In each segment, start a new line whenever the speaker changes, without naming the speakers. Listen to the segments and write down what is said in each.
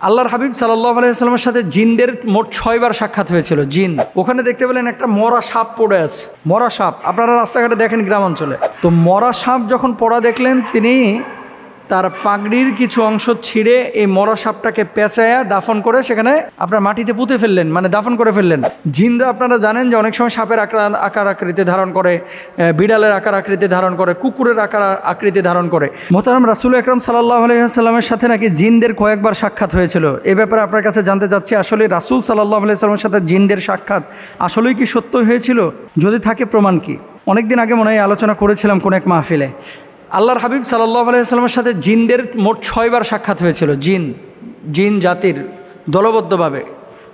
আল্লাহর হাবিব সাল্লাল্লাহু আলাইহি ওয়াসাল্লামের সাথে জিনদের মোট 6 বার সাক্ষাৎ হয়েছিল। জিন ওখানে দেখতে পেলেন একটা মরা সাপ পড়ে আছে, মরা সাপ। আপনারা রাস্তাঘাটে দেখেন গ্রামাঞ্চলে, তো মরা সাপ যখন পড়া দেখলেন, তিনি তার পাগড়ির কিছু অংশ ছিঁড়ে এই মরা সাপটাকে পেঁচায়া দাফন করে সেখানে আপনার মাটিতে পুঁতে ফেললেন, মানে দাফন করে ফেললেন। জিনরা আপনারা জানেন যে অনেক সময় সাপের আকার আকৃতি ধারণ করে, বিড়ালের আকার আকৃতি ধারণ করে, কুকুরের আকার আকৃতি ধারণ করে। মোহতারাম রাসূল আকরাম সাল্লাল্লাহু আলাইহি ওয়াসাল্লামের সাথে নাকি জিনদের কয়েকবার সাক্ষাৎ হয়েছিল। এ ব্যাপারে আপনার কাছে জানতে চাচ্ছি, আসলে রাসূল সাল্লাল্লাহু আলাইহি ওয়াসাল্লামের সাথে জিনদের সাক্ষাৎ আসলেই কি সত্য হয়েছিল? যদি থাকে প্রমাণ কি? অনেকদিন আগে মনে হয় আলোচনা করেছিলাম কোন এক মাহফিলে। আল্লাহর হাবিব সাল্লাল্লাহু আলাইহি ওয়াসাল্লামের সাথে জিনদের মোট 6 বার সাক্ষাৎ হয়েছিল। জিন জাতির দলবদ্ধভাবে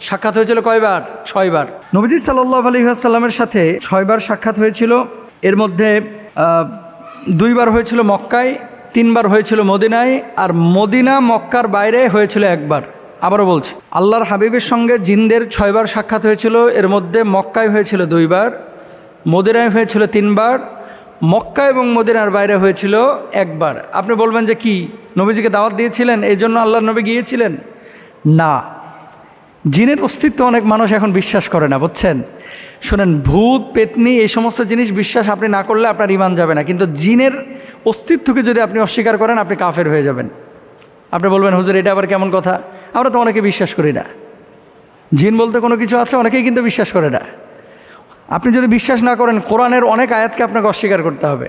সাক্ষাৎ হয়েছিল কয়বার? 6 বার। নবীজি সাল্লাল্লাহু আলাইহি ওয়াসাল্লামের সাথে 6 বার সাক্ষাৎ হয়েছিল। এর মধ্যে 2 বার হয়েছিল মক্কায়, 3 বার হয়েছিল মদিনায়, আর মদিনা মক্কার বাইরে হয়েছিল 1 বার। আবারও বলছি, আল্লাহর হাবিবের সঙ্গে জিনদের 6 বার সাক্ষাৎ হয়েছিল। এর মধ্যে মক্কায় হয়েছিল 2 বার, মদিনায় হয়েছিল 3 বার, মক্কা এবং মদিনার বাইরে হয়েছিল 1 বার। আপনি বলবেন যে কি, নবীজিকে দাওয়াত দিয়েছিলেন এই জন্য আল্লাহর নবী গিয়েছিলেন? না, জিনের অস্তিত্ব অনেক মানুষ এখন বিশ্বাস করে না, বুঝছেন? শোনেন, ভূত পেতনি এই সমস্ত জিনিস বিশ্বাস আপনি না করলে আপনার ঈমান যাবে না, কিন্তু জিনের অস্তিত্বকে যদি আপনি অস্বীকার করেন, আপনি কাফের হয়ে যাবেন। আপনি বলবেন, হুজুর এটা আবার কেমন কথা? আমরা তো অনেকে বিশ্বাস করি না, জিন বলতে কোনো কিছু আছে, অনেকেই কিন্তু বিশ্বাস করে না। আপনি যদি বিশ্বাস না করেন, কোরআনের অনেক আয়াতকে আপনাকে অস্বীকার করতে হবে।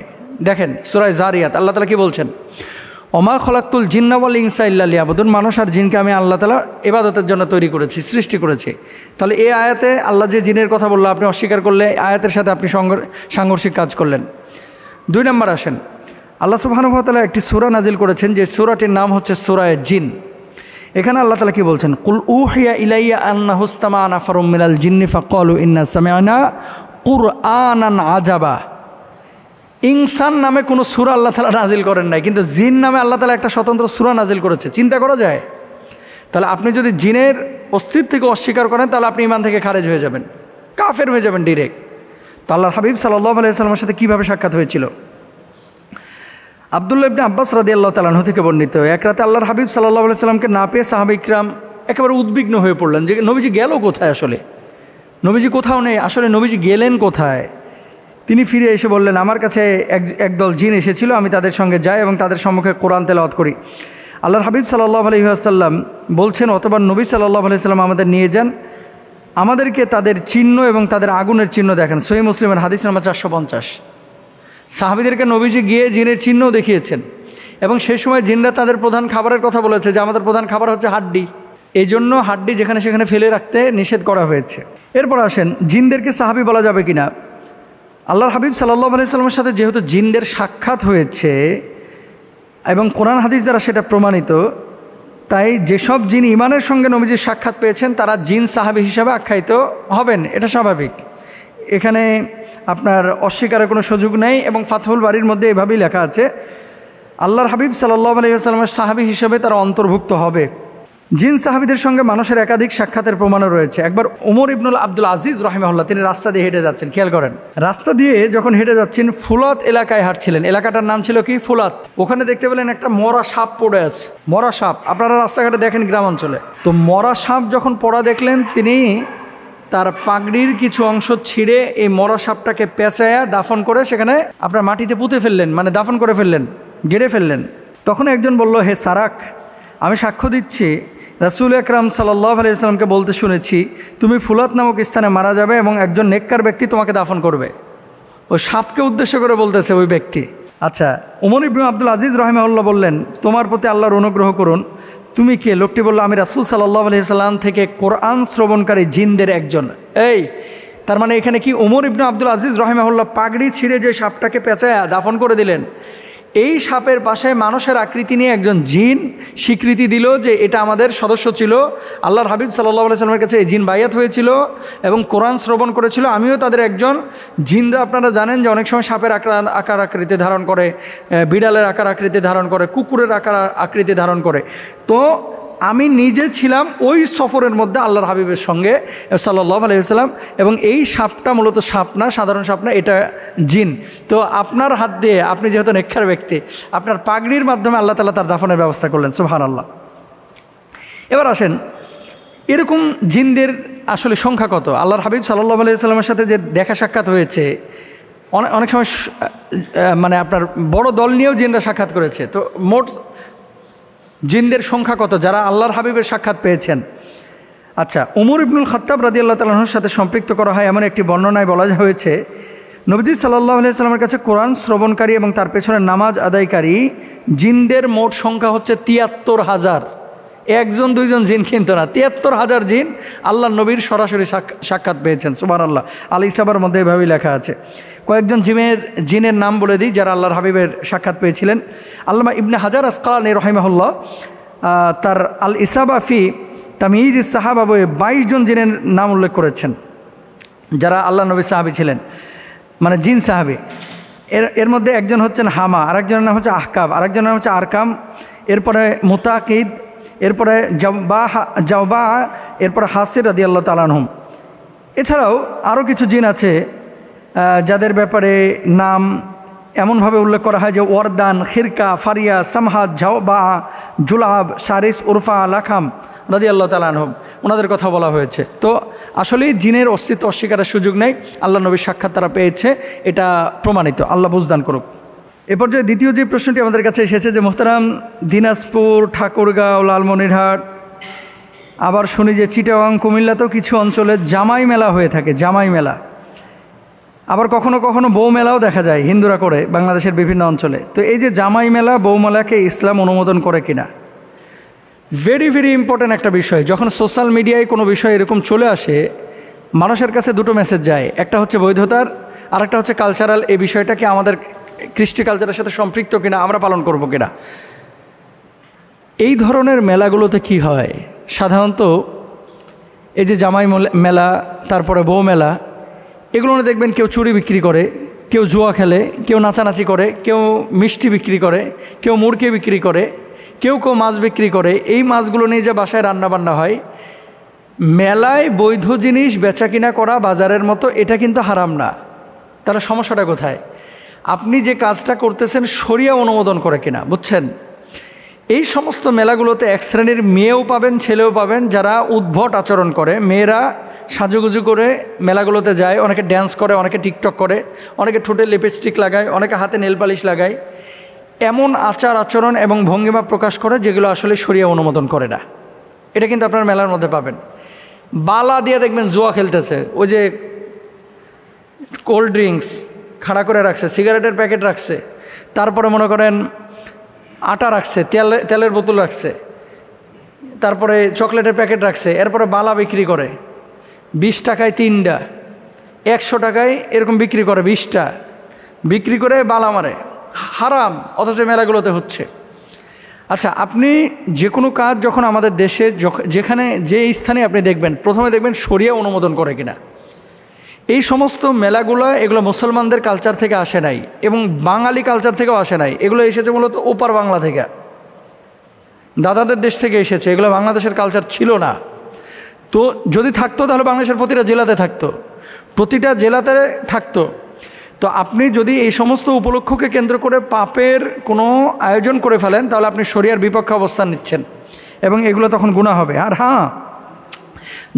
দেখেন সূরা যারিয়াত, আল্লাহ তাআলা কি বলছেন? ওমা খলাকতুল জিন্না ওয়াল ইনসা ইল্লা লিয়াবুদুন, মানুষ আর জিনকে আমি আল্লাহ তাআলা ইবাদতের জন্য তৈরি করেছি, সৃষ্টি করেছি। তাহলে এই আয়াতে আল্লাহ যে জিনের কথা বললো, আপনি অস্বীকার করলে আয়াতের সাথে আপনি সাংঘর্ষিক কাজ করলেন। 2 নম্বর আসেন, আল্লাহ সুবহানাহু ওয়া তাআলা একটি সূরা নাজিল করেছেন, যে সূরাটির নাম হচ্ছে সূরা জিন। এখানে আল্লাহ তাআলা কি বলছেন? কুল উহিয়া ইলাইয়া আন্নাহু ইসতামা'a নাফারুম মিনাল জিন্নি ফাকালু ইন্না সামি'না কুরআনান আজাবা। ইনসান নামে কোনো সূরা আল্লাহ তাআলা নাজিল করেন নাই, কিন্তু জিন নামে আল্লাহ তাআলা একটা স্বতন্ত্র সূরা নাজিল করেছে। চিন্তা করা যায়? তাহলে আপনি যদি জিনের অস্তিত্বকে অস্বীকার করেন, তাহলে আপনি ঈমান থেকে খারেজ হয়ে যাবেন, কাফের হয়ে যাবেন ডিরেক্ট। তো আল্লাহর হাবিব সাল্লাল্লাহু আলাইহি ওয়াসাল্লামের সাথে কীভাবে সাক্ষাৎ হয়েছিল? আব্দুল্লাহ ইবনে আব্বাস রাদিয়াল্লাহু তাআলা আনহু থেকে বর্ণিত, এক রাতে আল্লাহর হাবিব সাল্লাল্লাহু আলাইহি ওয়াসাল্লামকে না পেয়ে সাহাবা ইকরাম একেবারে উদ্বিগ্ন হয়ে পড়লেন যে নবীজি গেল কোথায়? আসলে নবীজি কোথাও নেই, আসলে নবীজি গেলেন কোথায়? তিনি ফিরে এসে বললেন, আমার কাছে একদল জিন এসেছিল, আমি তাদের সঙ্গে যাই এবং তাদের সম্মুখে কোরআন তেলাওয়াত করি। আল্লাহর হাবিব সাল্লাল্লাহু আলাইহি ওয়াসাল্লাম বলছেন, অতঃপর নবী সাল্লাল্লাহু আলাইহি ওয়াসাল্লাম আমাদের নিয়ে যান, আমাদেরকে তাদের চিহ্ন এবং তাদের আগুনের চিহ্ন দেখেন। সহিহ মুসলিমের হাদিস নাম্বার 450। সাহাবীদেরকে নবীজি গিয়ে জিনের চিহ্নও দেখিয়েছেন, এবং সেই সময় জিনরা তাদের প্রধান খাবারের কথা বলেছে যে আমাদের প্রধান খাবার হচ্ছে হাড্ডি, এই জন্য হাড্ডি যেখানে সেখানে ফেলে রাখতে নিষেধ করা হয়েছে। এরপর আসেন, জিনদেরকে সাহাবী বলা যাবে কিনা? আল্লাহর হাবিব সাল্লাল্লাহু আলাইহি ওয়াসাল্লামের সাথে যেহেতু জিনদের সাক্ষাৎ হয়েছে এবং কোরআন হাদিস দ্বারা সেটা প্রমাণিত, তাই যেসব জিন ইমানের সঙ্গে নবীজির সাক্ষাৎ পেয়েছেন তারা জিন সাহাবী হিসাবে আখ্যায়িত হবেন, এটা স্বাভাবিক। এখানে আপনার অস্বীকারের কোনো সুযোগ নেই, এবং ফাতহুল বারীর মধ্যে এভাবেই লেখা আছে, আল্লাহর হাবিব সাল্লাল্লাহু আলাইহি ওয়াসাল্লামের সাহাবী হিসেবে তারা অন্তর্ভুক্ত হবে। জিন সাহাবীদের সঙ্গে মানুষের একাধিক সাক্ষাতের প্রমাণও রয়েছে। একবার ওমর ইবনুল আব্দুল আজিজ রাহিমাহুল্লাহ, তিনি রাস্তা দিয়ে হেঁটে যাচ্ছেন, খেয়াল করেন, রাস্তা দিয়ে যখন হেঁটে যাচ্ছেন ফুলাত এলাকায় হাঁটছিলেন। এলাকাটার নাম ছিল কি? ফুলাত। ওখানে দেখতে পেলেন একটা মরা সাপ পড়ে আছে, মরা সাপ। আপনারা রাস্তাঘাটে দেখেন গ্রামাঞ্চলে, তো মরা সাপ যখন পড়া দেখলেন, তিনি তার পাগড়ির কিছু অংশ ছিঁড়ে এই মরা সাপটাকে পেঁচায়া দাফন করে সেখানে আপনার মাটিতে পুঁতে ফেললেন, মানে দাফন করে ফেললেন, গেড়ে ফেললেন। তখন একজন বলল, হে সারাক, আমি সাক্ষ্য দিচ্ছি রাসূল আকরাম সাল্লাল্লাহু আলাইহি ওয়াসাল্লামকে বলতে শুনেছি, তুমি ফুলাত নামক স্থানে মারা যাবে এবং একজন নেককার ব্যক্তি তোমাকে দাফন করবে। ওই সাপকে উদ্দেশ্য করে বলতেছে ওই ব্যক্তি। আচ্ছা, ওমর ইবনে আব্দুল আজিজ রাহিমাহুল্লাহ বললেন, তোমার প্রতি আল্লাহর অনুগ্রহ করুন, তুমি কে? লোকটি বলল, আমি রাসূল সাল্লাল্লাহু আলাইহি ওয়াসাল্লাম থেকে কোরআন শ্রবণকারী জিনদের একজন। এই তার মানে এখানে কি ওমর ইবনে আব্দুল আজিজ রাহিমাহুল্লাহ পাগড়ি ছিঁড়ে যে সাপটাকে পেঁচায়া দাফন করে দিলেন, এই সাপের পাশে মানুষের আকৃতি নিয়ে একজন জিন স্বীকৃতি দিল যে এটা আমাদের সদস্য ছিল। আল্লাহর হাবিব সাল্লাল্লাহু আলাইহি ওয়াসাল্লামের কাছে এই জিন বাইয়াত হয়েছিল এবং কোরআন শ্রবণ করেছিল, আমিও তাদের একজন। জিনরা আপনারা জানেন যে অনেক সময় সাপের আকার আকৃতি ধারণ করে, বিড়ালের আকার আকৃতি ধারণ করে, কুকুরের আকার আকৃতি ধারণ করে। তো আমি নিজে ছিলাম ওই সফরের মধ্যে আল্লাহর হাবিবের সঙ্গে সাল্লাল্লাহু আলাইহি ওয়াসাল্লাম, এবং এই সাপটা মূলত সাপ না, সাধারণ সাপ না, এটা জিন। তো আপনার হাত দিয়ে, আপনি যেহেতু নেককার ব্যক্তি, আপনার পাগড়ির মাধ্যমে আল্লাহ তাআলা তার দাফনের ব্যবস্থা করলেন। সুবহানাল্লাহ। এবার আসেন, এরকম জিনদের আসলে সংখ্যা কত? আল্লাহর হাবিব সাল্লাল্লাহু আলাইহি সাল্লামের সাথে যে দেখা সাক্ষাৎ হয়েছে, অনেক সময় মানে আপনার বড় দল নিয়েও জিনরা সাক্ষাৎ করেছে। তো মোট জিনদের সংখ্যা কত যারা আল্লাহর হাবিবের সাক্ষাৎ পেয়েছেন? আচ্ছা, উমর ইবনুল খাত্তাব রাদিয়াল্লাহু তাআলা আনহুর সাথে সম্পৃক্ত করা হয় এমন একটি বর্ণনায় বলা হয়েছে, নবীজি সাল্লাল্লাহু আলাইহি সাল্লামের কাছে কোরআন শ্রবণকারী এবং তার পেছনে নামাজ আদায়কারী জিনদের মোট সংখ্যা হচ্ছে ৭৩,০০০। একজন দুইজন জিন কিন্তু না, ৭৩,০০০ জিন আল্লাহ নবীর সরাসরি সাক্ষাৎ পেয়েছেন। সুবহানাল্লাহ। আল ইসাবার মধ্যে এভাবেই লেখা আছে। কয়েকজন জিনের নাম বলে দিই যারা আল্লাহর হাবিবের সাক্ষাৎ পেয়েছিলেন। আল্লামা ইবনে হাজার আসকালানী রাহিমাহুল্লাহ তার আল ইসাবা ফি তামিজ সাহাবা বইয়ে ২২ জন জিনের নাম উল্লেখ করেছেন যারা আল্লাহ নবীর সাহাবী ছিলেন, মানে জিন সাহাবী। এর মধ্যে একজন হচ্ছেন হামা, আরেকজনের নাম হচ্ছে আহকাব, আরেকজনের নাম হচ্ছে আরকাম, এরপরে মুতাকিদ, এরপরে জাওবা, এরপরে হাসির রাদিয়াল্লাহু তাআলা আনহুম। এছাড়াও আরও কিছু জিন আছে যাদের ব্যাপারে নাম এমনভাবে উল্লেখ করা হয় যে ওয়ারদান, খিরকা, ফারিয়া, সামহাদ, জাওবা, জুলাব, সারিস, উরফা, লাখাম রাদিয়াল্লাহু তাআলা আনহুম, ওনাদের কথা বলা হয়েছে। তো আসলেই জিনের অস্তিত্ব অস্বীকারের সুযোগ নেই, আল্লাহ নবীর সাক্ষাৎ তারা পেয়েছে, এটা প্রমাণিত। আল্লাহ বুঝদান করুক। এ পর্যায়ে দ্বিতীয় যে প্রশ্নটি আমাদের কাছে এসেছে যে মোহতারাম, দিনাজপুর, ঠাকুরগাঁও, লালমনিরহাট, আবার শুনি যে চিটাগাং, কুমিল্লাতেও কিছু অঞ্চলে জামাই মেলা হয়ে থাকে, জামাই মেলা। আবার কখনো কখনো বউ মেলাও দেখা যায় হিন্দুরা করে বাংলাদেশের বিভিন্ন অঞ্চলে। তো এই যে জামাই মেলা, বউ মেলাকে ইসলাম অনুমোদন করে কিনা? ভেরি ভেরি ইম্পর্ট্যান্ট একটা বিষয়। যখন সোশ্যাল মিডিয়ায় কোনো বিষয় এরকম চলে আসে, মানুষের কাছে দুটো মেসেজ যায়, একটা হচ্ছে বৈধতার, আরেকটা হচ্ছে কালচারাল। এই বিষয়টাকে আমাদের কৃষ্টি কালচারের সাথে সম্পৃক্ত কিনা, আমরা পালন করব কিনা। এই ধরনের মেলাগুলোতে কি হয় সাধারণত, এই যে জামাই মেলা, তারপরে বউ মেলা, এগুলো দেখবেন কেউ চুরি বিক্রি করে, কেউ জুয়া খেলে, কেউ নাচানাচি করে, কেউ মিষ্টি বিক্রি করে, কেউ মুরগি বিক্রি করে, কেউ কেউ মাছ বিক্রি করে। এই মাছগুলো নিয়ে যে বাসায় রান্নাবান্না হয়, মেলায় বৈধ জিনিস বেচা কিনা করা বাজারের মতো, এটা কিন্তু হারাম না। তাহলে সমস্যাটা কোথায়? আপনি যে কাজটা করতেছেন শরিয়া অনুমোদন করে কিনা, বুঝছেন? এই সমস্ত মেলাগুলোতে এক শ্রেণীর মেয়েও পাবেন, ছেলেও পাবেন যারা উদ্ভট আচরণ করে। মেয়েরা সাজুগুজু করে মেলাগুলোতে যায়, অনেকে ড্যান্স করে, অনেকে টিকটক করে, অনেকে ঠোঁটে লিপস্টিক লাগায়, অনেকে হাতে নেল পালিশ লাগায়। এমন আচার আচরণ এবং ভঙ্গিমা প্রকাশ করে যেগুলো আসলে শরিয়া অনুমোদন করে না। এটা কিন্তু আপনার মেলার মধ্যে পাবেন। বালা দিয়ে দেখবেন জুয়া খেলতেছে, ওই যে কোল্ড ড্রিঙ্কস খাড়া করে রাখছে, সিগারেটের প্যাকেট রাখছে, তারপরে মনে করেন আটা রাখছে, তেলের বোতল রাখছে, তারপরে চকলেটের প্যাকেট রাখছে, এরপরে বালা বিক্রি করে 20 টাকায় 3টা, 100 টাকায় এরকম বিক্রি করে 20টা, বিক্রি করে বালা মারে। হারাম, অথচ মেলাগুলোতে হচ্ছে। আচ্ছা, আপনি যে কোনো কাজ যখন আমাদের দেশে যেখানে যে স্থানে আপনি দেখবেন, প্রথমে দেখবেন শরিয়া অনুমোদন করে কিনা। এই সমস্ত মেলাগুলো এগুলো মুসলমানদের কালচার থেকে আসে নাই এবং বাঙালি কালচার থেকেও আসে নাই। এগুলো এসেছে মূলত ওপার বাংলা থেকে, দাদাদের দেশ থেকে এসেছে। এগুলো বাংলাদেশের কালচার ছিল না। তো যদি থাকতো তাহলে বাংলাদেশের প্রতিটা জেলাতে থাকতো, প্রতিটা জেলাতে থাকতো। তো আপনি যদি এই সমস্ত উপলক্ষকে কেন্দ্র করে পাপের কোনো আয়োজন করে ফেলেন, তাহলে আপনি শরিয়ার বিপক্ষে অবস্থান নিচ্ছেন এবং এগুলো তখন গুনাহ হবে। আর হ্যাঁ,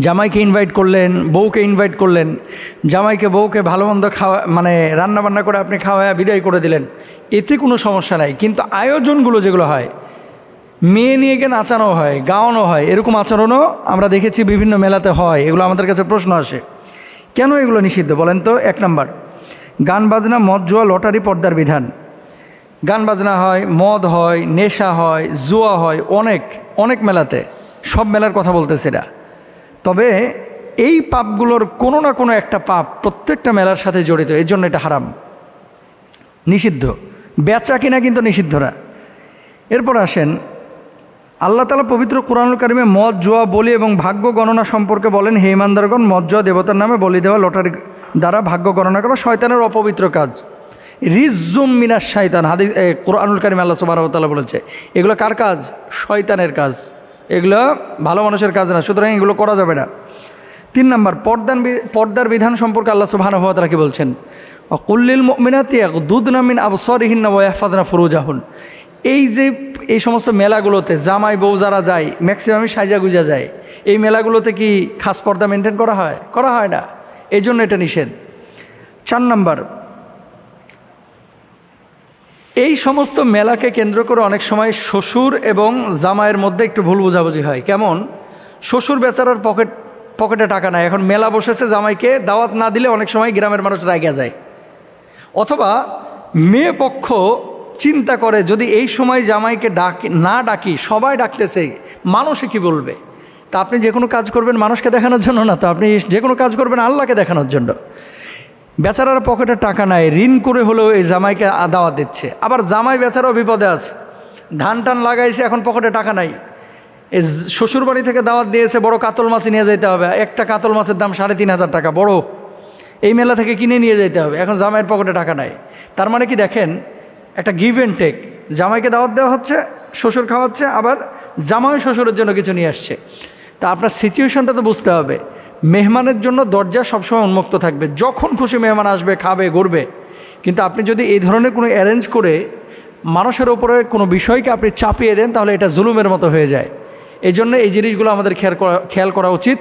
জামাইকে ইনভাইট করলেন, বউকে ইনভাইট করলেন, জামাইকে বউকে ভালো মন্দ খাওয়া, মানে রান্নাবান্না করে আপনি খাওয়া বিদায় করে দিলেন, এতে কোনো সমস্যা নাই। কিন্তু আয়োজনগুলো যেগুলো হয়, মেয়ে নিয়ে গিয়ে নাচানো হয়, গাওয়ানো হয়, এরকম আচরণও আমরা দেখেছি বিভিন্ন মেলাতে হয়। এগুলো আমাদের কাছে প্রশ্ন আসে, কেন এগুলো নিষিদ্ধ বলেন তো? 1 নাম্বার, গান বাজনা, মদ, জুয়া, লটারি, পর্দার বিধান। গান বাজনা হয়, মদ হয়, নেশা হয়, জুয়া হয় অনেক অনেক মেলাতে, সব মেলার কথা বলতেছি না। তবে এই পাপগুলোর কোনো না কোনো একটা পাপ প্রত্যেকটা মেলার সাথে জড়িত, এর জন্য এটা হারাম, নিষিদ্ধ। বেচা কিনা কিন্তু নিষিদ্ধ না। এরপর আসেন, আল্লাহ তাআলা পবিত্র কোরআনুল কারিমে মদ, জুয়া, বলি এবং ভাগ্য গণনা সম্পর্কে বলেন, হে ইমানদারগণ, মদ, জুয়া, দেবতার নামে বলি দেওয়া, লটারি দ্বারা ভাগ্য গণনা করা শয়তানের অপবিত্র কাজ। রিজ্জুম মিনাশ শয়তান, হাদিস কোরআনুল কারিমে আল্লাহ সুবহানাহু ওয়া তাআলা বলেছে। এগুলো কার কাজ? শয়তানের কাজ, এগুলো ভালো মানুষের কাজ না, সুতরাং এগুলো করা যাবে না। 3 নাম্বার, পর্দার বিধান সম্পর্কে আল্লাহ সুবহানাহু ওয়া তাআলা কি বলছেন? কুল্লিল মুমিনাতি ইয়াগদুদনা মিন আবসারিহিন্না ওয়া ইয়াহফাযনা ফুরুজাহুন। এই যে এই সমস্ত মেলাগুলোতে জামাই বউ যারা যায় ম্যাক্সিমামই সাজা গুজা যায়, এই মেলাগুলোতে কি খাস পর্দা মেনটেন করা হয়? করা হয় না, এই জন্য এটা নিষেধ। 4 নাম্বার, এই সমস্ত মেলাকে কেন্দ্র করে অনেক সময় শ্বশুর এবং জামাইয়ের মধ্যে একটু ভুল বোঝাবুঝি হয়। কেমন? শ্বশুর বেচারার পকেটে টাকা নাই, এখন মেলা বসেছে, জামাইকে দাওয়াত না দিলে অনেক সময় গ্রামের মানুষ রাগিয়া যায়। অথবা মেয়ে পক্ষ চিন্তা করে যদি এই সময় জামাইকে না ডাকি, সবাই ডাকতেছে, মানুষে কি বলবে? তা আপনি যে কোনো কাজ করবেন মানুষকে দেখানোর জন্য না, তো আপনি যে কোনো কাজ করবেন আল্লাহকে দেখানোর জন্য। বেচারার পকেটে টাকা নাই, ঋণ করে হলেও এই জামাইকে দাওয়াত দিচ্ছে। আবার জামাই বেচারাও বিপদে আছে, ধান টান লাগাইছে, এখন পকেটে টাকা নাই। এই শ্বশুরবাড়ি থেকে দাওয়াত দিয়েছে, বড় কাতল মাছ নিয়ে যেতে হবে, একটা কাতল মাছের দাম 3,500 টাকা বড়, এই মেলা থেকে কিনে নিয়ে যেতে হবে, এখন জামাইয়ের পকেটে টাকা নাই। তার মানে কি দেখেন, একটা গিভ অ্যান্ড টেক, জামাইকে দাওয়াত দেওয়া হচ্ছে, শ্বশুর খাওয়াচ্ছে, আবার জামাই শ্বশুরের জন্য কিছু নিয়ে আসছে। তা আপনার সিচুয়েশনটা তো বুঝতে হবে। মেহমানের জন্য দরজা সবসময় উন্মুক্ত থাকবে, যখন খুশি মেহমান আসবে, খাবে, ঘুরবে। কিন্তু আপনি যদি এই ধরনের কোনো অ্যারেঞ্জ করে মানুষের ওপরে কোনো বিষয়কে আপনি চাপিয়ে দেন, তাহলে এটা জুলুমের মতো হয়ে যায়। এই জন্য এই জিনিসগুলো আমাদের খেয়াল করা উচিত।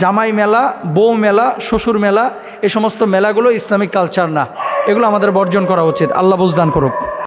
জামাই মেলা, বউ মেলা, শ্বশুর মেলা, এই সমস্ত মেলাগুলো ইসলামিক কালচার না, এগুলো আমাদের বর্জন করা উচিত। আল্লাহ বুঝদান করুক।